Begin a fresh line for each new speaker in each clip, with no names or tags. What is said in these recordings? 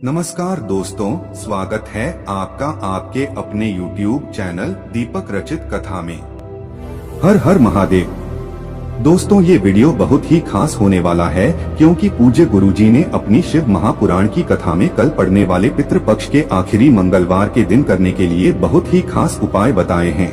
नमस्कार दोस्तों, स्वागत है आपका आपके अपने YouTube चैनल दीपक रचित कथा में। हर हर महादेव। दोस्तों, ये वीडियो बहुत ही खास होने वाला है क्योंकि पूज्य गुरुजी ने अपनी शिव महापुराण की कथा में कल पड़ने वाले पितृपक्ष के आखिरी मंगलवार के दिन करने के लिए बहुत ही खास उपाय बताए हैं।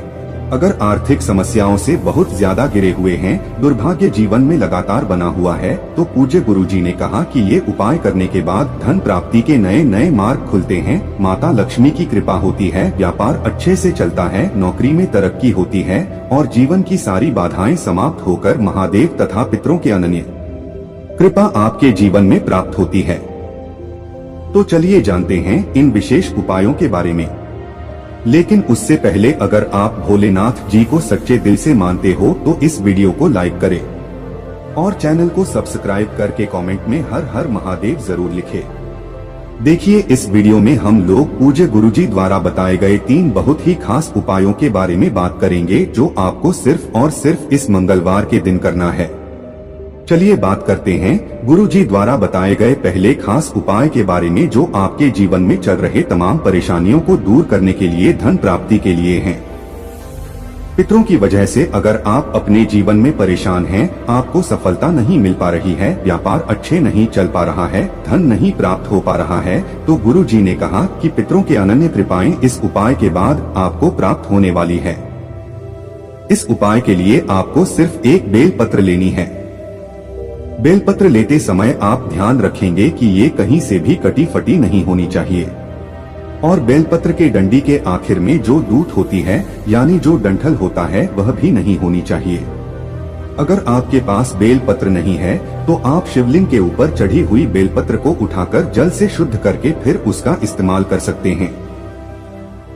अगर आर्थिक समस्याओं से बहुत ज्यादा घिरे हुए हैं, दुर्भाग्य जीवन में लगातार बना हुआ है, तो पूज्य गुरुजी ने कहा कि ये उपाय करने के बाद धन प्राप्ति के नए नए मार्ग खुलते हैं, माता लक्ष्मी की कृपा होती है, व्यापार अच्छे से चलता है, नौकरी में तरक्की होती है और जीवन की सारी बाधाएं समाप्त होकर महादेव तथा पितरों के अनन्य कृपा आपके जीवन में प्राप्त होती है। तो चलिए जानते हैं इन विशेष उपायों के बारे में। लेकिन उससे पहले अगर आप भोलेनाथ जी को सच्चे दिल से मानते हो तो इस वीडियो को लाइक करें और चैनल को सब्सक्राइब करके कमेंट में हर हर महादेव जरूर लिखें। देखिए, इस वीडियो में हम लोग पूज्य गुरुजी द्वारा बताए गए 3 बहुत ही खास उपायों के बारे में बात करेंगे जो आपको सिर्फ और सिर्फ इस मंगलवार के दिन करना है। चलिए बात करते हैं गुरुजी द्वारा बताए गए पहले खास उपाय के बारे में, जो आपके जीवन में चल रहे तमाम परेशानियों को दूर करने के लिए, धन प्राप्ति के लिए हैं। पितरों की वजह से अगर आप अपने जीवन में परेशान हैं, आपको सफलता नहीं मिल पा रही है, व्यापार अच्छे नहीं चल पा रहा है, धन नहीं प्राप्त हो पा रहा है, तो गुरुजी ने कहा कि पितरों के अनन्य कृपाएं इस उपाय के बाद आपको प्राप्त होने वाली है। इस उपाय के लिए आपको सिर्फ एक बेलपत्र लेनी है। बेलपत्र लेते समय आप ध्यान रखेंगे कि ये कहीं से भी कटी फटी नहीं होनी चाहिए और बेलपत्र के डंडी के आखिर में जो दूत होती है, यानी जो डंठल होता है, वह भी नहीं होनी चाहिए। अगर आपके पास बेलपत्र नहीं है तो आप शिवलिंग के ऊपर चढ़ी हुई बेलपत्र को उठाकर जल से शुद्ध करके फिर उसका इस्तेमाल कर सकते हैं।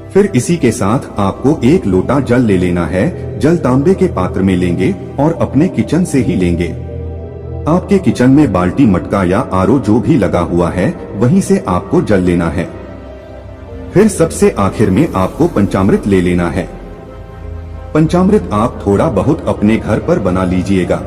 फिर इसी के साथ आपको एक लोटा जल ले लेना है। जल तांबे के पात्र में लेंगे और अपने किचन से ही लेंगे। आपके किचन में बाल्टी, मटका या आरओ जो भी लगा हुआ है, वहीं से आपको जल लेना है। फिर सबसे आखिर में आपको पंचामृत ले लेना है। पंचामृत आप थोड़ा बहुत अपने घर पर बना लीजिएगा।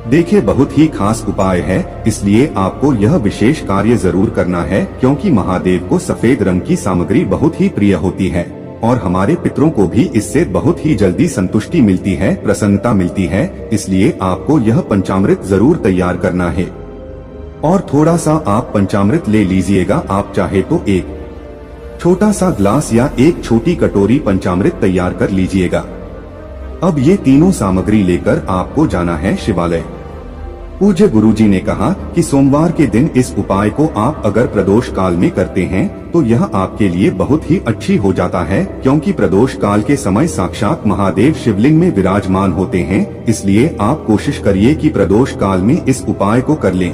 देखिए, बहुत ही खास उपाय है, इसलिए आपको यह विशेष कार्य जरूर करना है क्योंकि महादेव को सफेद रंग की सामग्री बहुत ही प्रिय होती है और हमारे पितरों को भी इससे बहुत ही जल्दी संतुष्टि मिलती है, प्रसन्नता मिलती है। इसलिए आपको यह पंचामृत जरूर तैयार करना है और थोड़ा सा आप पंचामृत ले लीजिएगा। आप चाहे तो एक छोटा सा ग्लास या एक छोटी कटोरी पंचामृत तैयार कर लीजिएगा। अब ये तीनों सामग्री लेकर आपको जाना है शिवालय। पूज्य गुरुजी ने कहा कि सोमवार के दिन इस उपाय को आप अगर प्रदोष काल में करते हैं तो यह आपके लिए बहुत ही अच्छी हो जाता है, क्योंकि प्रदोष काल के समय साक्षात महादेव शिवलिंग में विराजमान होते हैं। इसलिए आप कोशिश करिए कि प्रदोष काल में इस उपाय को कर लें।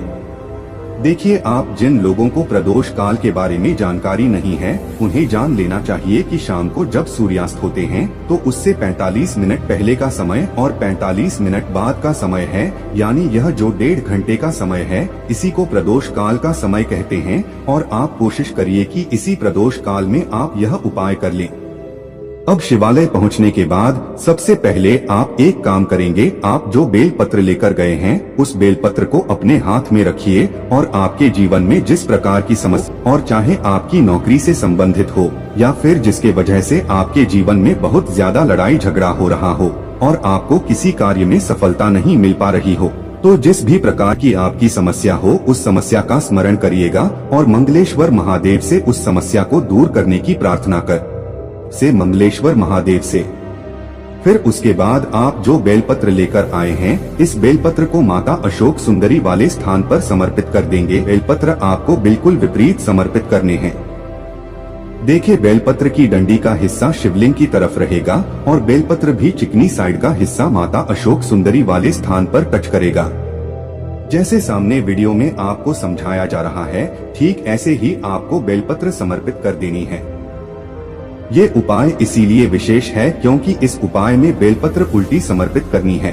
देखिए, आप जिन लोगों को प्रदोष काल के बारे में जानकारी नहीं है, उन्हें जान लेना चाहिए कि शाम को जब सूर्यास्त होते हैं तो उससे 45 मिनट पहले का समय और 45 मिनट बाद का समय है, यानी यह जो 1.5 घंटे का समय है, इसी को प्रदोष काल का समय कहते हैं। और आप कोशिश करिए कि इसी प्रदोष काल में आप यह उपाय कर लें। अब शिवालय पहुंचने के बाद सबसे पहले आप एक काम करेंगे। आप जो बेलपत्र लेकर गए हैं, उस बेलपत्र को अपने हाथ में रखिए और आपके जीवन में जिस प्रकार की समस्या, और चाहे आपकी नौकरी से संबंधित हो या फिर जिसके वजह से आपके जीवन में बहुत ज्यादा लड़ाई झगड़ा हो रहा हो और आपको किसी कार्य में सफलता नहीं मिल पा रही हो, तो जिस भी प्रकार की आपकी समस्या हो, उस समस्या का स्मरण करिएगा और मंगलेश्वर महादेव से उस समस्या को दूर करने की प्रार्थना कर से मंगलेश्वर महादेव से। फिर उसके बाद आप जो बेलपत्र लेकर आए हैं, इस बेलपत्र को माता अशोक सुंदरी वाले स्थान पर समर्पित कर देंगे। बेलपत्र आपको बिल्कुल विपरीत समर्पित करने हैं। देखिए, बेलपत्र की डंडी का हिस्सा शिवलिंग की तरफ रहेगा और बेलपत्र भी चिकनी साइड का हिस्सा माता अशोक सुंदरी वाले स्थान पर टच करेगा। जैसे सामने वीडियो में आपको समझाया जा रहा है, ठीक ऐसे ही आपको बेलपत्र समर्पित कर देनी है। ये उपाय इसीलिए विशेष है क्योंकि इस उपाय में बेलपत्र उल्टी समर्पित करनी है।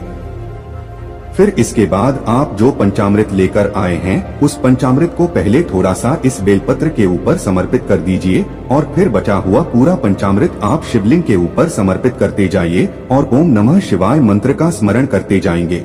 फिर इसके बाद आप जो पंचामृत लेकर आए हैं, उस पंचामृत को पहले थोड़ा सा इस बेलपत्र के ऊपर समर्पित कर दीजिए और फिर बचा हुआ पूरा पंचामृत आप शिवलिंग के ऊपर समर्पित करते जाइए और ओम नमः शिवाय मंत्र का स्मरण करते जाएंगे।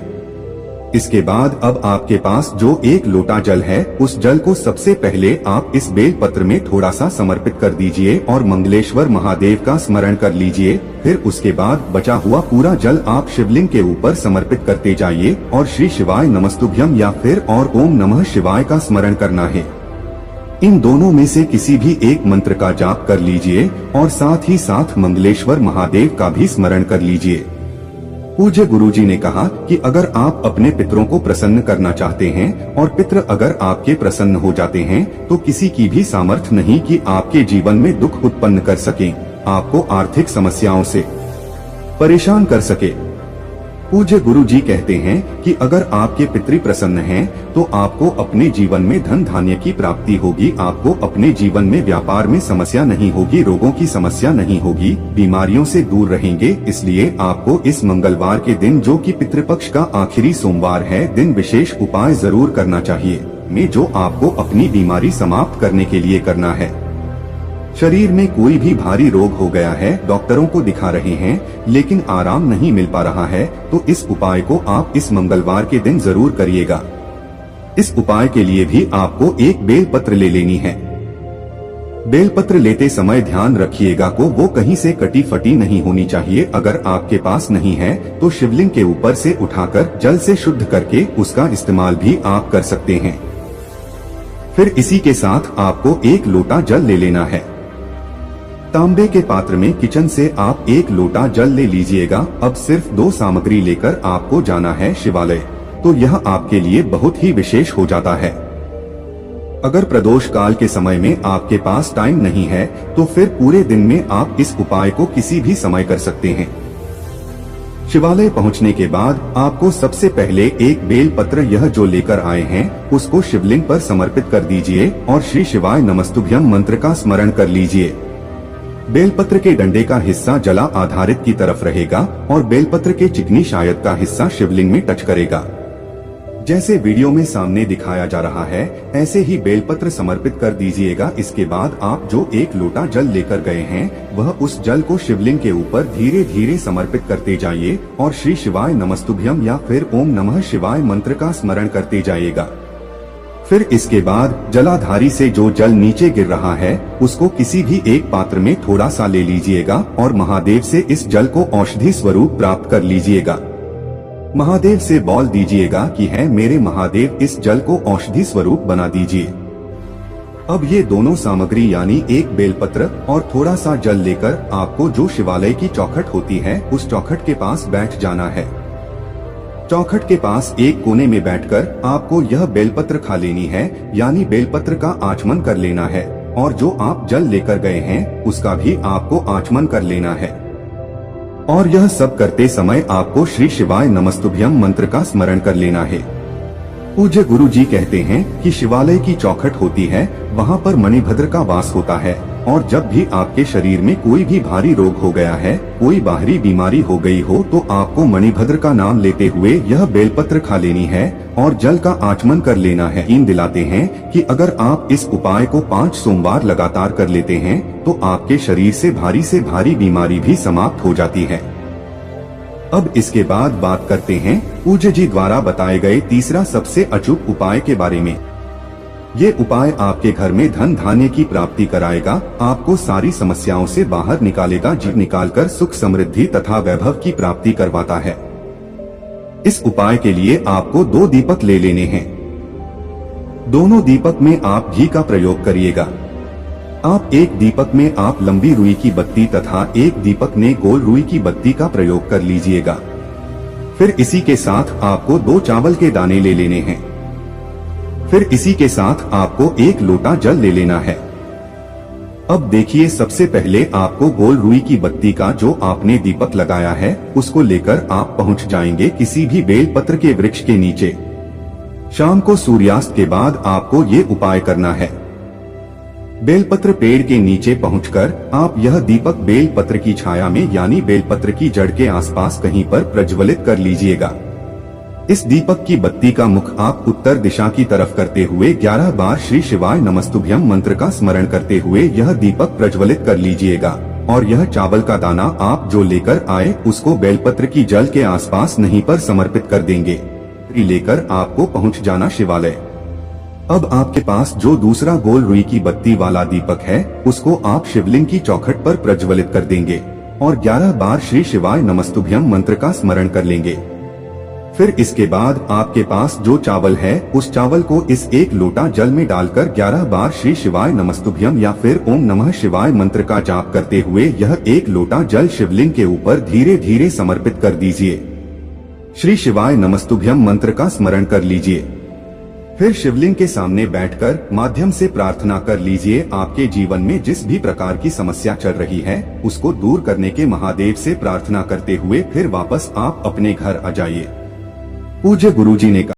इसके बाद अब आपके पास जो एक लोटा जल है, उस जल को सबसे पहले आप इस बेल पत्र में थोड़ा सा समर्पित कर दीजिए और मंगलेश्वर महादेव का स्मरण कर लीजिए। फिर उसके बाद बचा हुआ पूरा जल आप शिवलिंग के ऊपर समर्पित करते जाइए और श्री शिवाय नमस्तुभ्यम या फिर और ओम नमः शिवाय का स्मरण करना है। इन दोनों में से किसी भी एक मंत्र का जाप कर लीजिए और साथ ही साथ मंगलेश्वर महादेव का भी स्मरण कर लीजिए। पूज्य गुरुजी ने कहा कि अगर आप अपने पितरों को प्रसन्न करना चाहते हैं और पितर अगर आपके प्रसन्न हो जाते हैं तो किसी की भी सामर्थ्य नहीं कि आपके जीवन में दुख उत्पन्न कर सके, आपको आर्थिक समस्याओं से परेशान कर सके। पूज्य गुरुजी कहते हैं कि अगर आपके पितृ प्रसन्न हैं, तो आपको अपने जीवन में धन धान्य की प्राप्ति होगी, आपको अपने जीवन में व्यापार में समस्या नहीं होगी, रोगों की समस्या नहीं होगी, बीमारियों से दूर रहेंगे। इसलिए आपको इस मंगलवार के दिन, जो कि पितृपक्ष का आखिरी सोमवार है, दिन विशेष उपाय जरूर करना चाहिए, में जो आपको अपनी बीमारी समाप्त करने के लिए करना है। शरीर में कोई भी भारी रोग हो गया है, डॉक्टरों को दिखा रहे हैं लेकिन आराम नहीं मिल पा रहा है, तो इस उपाय को आप इस मंगलवार के दिन जरूर करिएगा। इस उपाय के लिए भी आपको एक बेल पत्र ले लेनी है। बेल पत्र लेते समय ध्यान रखिएगा को वो कहीं से कटी फटी नहीं होनी चाहिए। अगर आपके पास नहीं है तो शिवलिंग के ऊपर से उठाकर जल से शुद्ध करके उसका इस्तेमाल भी आप कर सकते हैं। फिर इसी के साथ आपको एक लोटा जल ले लेना है। तांबे के पात्र में किचन से आप एक लोटा जल ले लीजिएगा। अब सिर्फ 2 सामग्री लेकर आपको जाना है शिवालय, तो यह आपके लिए बहुत ही विशेष हो जाता है। अगर प्रदोष काल के समय में आपके पास टाइम नहीं है तो फिर पूरे दिन में आप इस उपाय को किसी भी समय कर सकते हैं। शिवालय पहुंचने के बाद आपको सबसे पहले एक बेल पत्र यह जो लेकर आए हैं उसको शिवलिंग पर समर्पित कर दीजिए और श्री शिवाय नमस्तुभ्यम मंत्र का स्मरण कर लीजिए। बेलपत्र के डंडे का हिस्सा जला आधारित की तरफ रहेगा और बेलपत्र के चिकनी शायद का हिस्सा शिवलिंग में टच करेगा। जैसे वीडियो में सामने दिखाया जा रहा है, ऐसे ही बेलपत्र समर्पित कर दीजिएगा। इसके बाद आप जो एक लोटा जल लेकर गए हैं, वह उस जल को शिवलिंग के ऊपर धीरे धीरे समर्पित करते जाइए और श्री शिवाय नमस्तुभ्यम या फिर ओम नमः शिवाय मंत्र का स्मरण करते जाइएगा। फिर इसके बाद जलाधारी से जो जल नीचे गिर रहा है उसको किसी भी एक पात्र में थोड़ा सा ले लीजिएगा और महादेव से इस जल को औषधि स्वरूप प्राप्त कर लीजिएगा। महादेव से बोल दीजिएगा कि है मेरे महादेव, इस जल को औषधि स्वरूप बना दीजिए। अब ये दोनों सामग्री यानी एक बेलपत्र और थोड़ा सा जल लेकर आपको जो शिवालय की चौखट होती है उस चौखट के पास बैठ जाना है। चौखट के पास एक कोने में बैठकर आपको यह बेलपत्र खा लेनी है, यानी बेलपत्र का आचमन कर लेना है और जो आप जल लेकर गए हैं उसका भी आपको आचमन कर लेना है। और यह सब करते समय आपको श्री शिवाय नमस्तुभ्यम मंत्र का स्मरण कर लेना है। पूज्य गुरुजी कहते हैं कि शिवालय की चौखट होती है, वहाँ पर मणिभद्र का वास होता है और जब भी आपके शरीर में कोई भी भारी रोग हो गया है, कोई बाहरी बीमारी हो गई हो, तो आपको मणिभद्र का नाम लेते हुए यह बेलपत्र खा लेनी है और जल का आचमन कर लेना है। इन दिलाते हैं कि अगर आप इस उपाय को 5 सोमवार लगातार कर लेते हैं तो आपके शरीर से भारी बीमारी भी समाप्त हो जाती है। अब इसके बाद बात करते हैं पूज्य जी द्वारा बताए गए तीसरा सबसे अचूक उपाय के बारे में। ये उपाय आपके घर में धन धान्य की प्राप्ति कराएगा, आपको सारी समस्याओं से बाहर निकालेगा, जीव निकालकर सुख समृद्धि तथा वैभव की प्राप्ति करवाता है। इस उपाय के लिए आपको 2 दीपक ले लेने हैं। दोनों दीपक में आप घी का प्रयोग करिएगा। आप एक दीपक में आप लंबी रुई की बत्ती तथा एक दीपक में गोल रुई की बत्ती का प्रयोग कर लीजिएगा। फिर इसी के साथ आपको 2 चावल के दाने ले लेने हैं। फिर इसी के साथ आपको 1 लोटा जल ले लेना है। अब देखिए, सबसे पहले आपको गोल रुई की बत्ती का जो आपने दीपक लगाया है उसको लेकर आप पहुंच जाएंगे किसी भी बेल पत्र के वृक्ष के नीचे। शाम को सूर्यास्त के बाद आपको ये उपाय करना है। बेलपत्र पेड़ के नीचे पहुंचकर आप यह दीपक बेलपत्र की छाया में यानी बेलपत्र की जड़ के आसपास कहीं पर प्रज्वलित कर लीजिएगा। इस दीपक की बत्ती का मुख आप उत्तर दिशा की तरफ करते हुए 11 बार श्री शिवाय नमस्तुभ्यम मंत्र का स्मरण करते हुए यह दीपक प्रज्वलित कर लीजिएगा। और यह चावल का दाना आप जो लेकर आए उसको बेलपत्र की जल के आसपास नहीं पर समर्पित कर देंगे। लेकर आपको पहुंच जाना शिवालय। अब आपके पास जो दूसरा गोल रुई की बत्ती वाला दीपक है, उसको आप शिवलिंग की चौखट पर प्रज्वलित कर देंगे और 11 बार श्री शिवाय नमस्तुभ्यम मंत्र का स्मरण कर लेंगे। फिर इसके बाद आपके पास जो चावल है, उस चावल को इस 1 लोटा जल में डालकर 11 बार श्री शिवाय नमस्तुभ्यम या फिर ओम नमः शिवाय मंत्र का जाप करते हुए यह 1 लोटा जल शिवलिंग के ऊपर धीरे धीरे समर्पित कर दीजिए। श्री शिवाय नमस्तुभ्यम मंत्र का स्मरण कर लीजिए। फिर शिवलिंग के सामने बैठकर माध्यम से प्रार्थना कर लीजिए। आपके जीवन में जिस भी प्रकार की समस्या चल रही है, उसको दूर करने के महादेव से प्रार्थना करते हुए फिर वापस आप अपने घर आ जाइए। पूज्य गुरुजी ने कहा,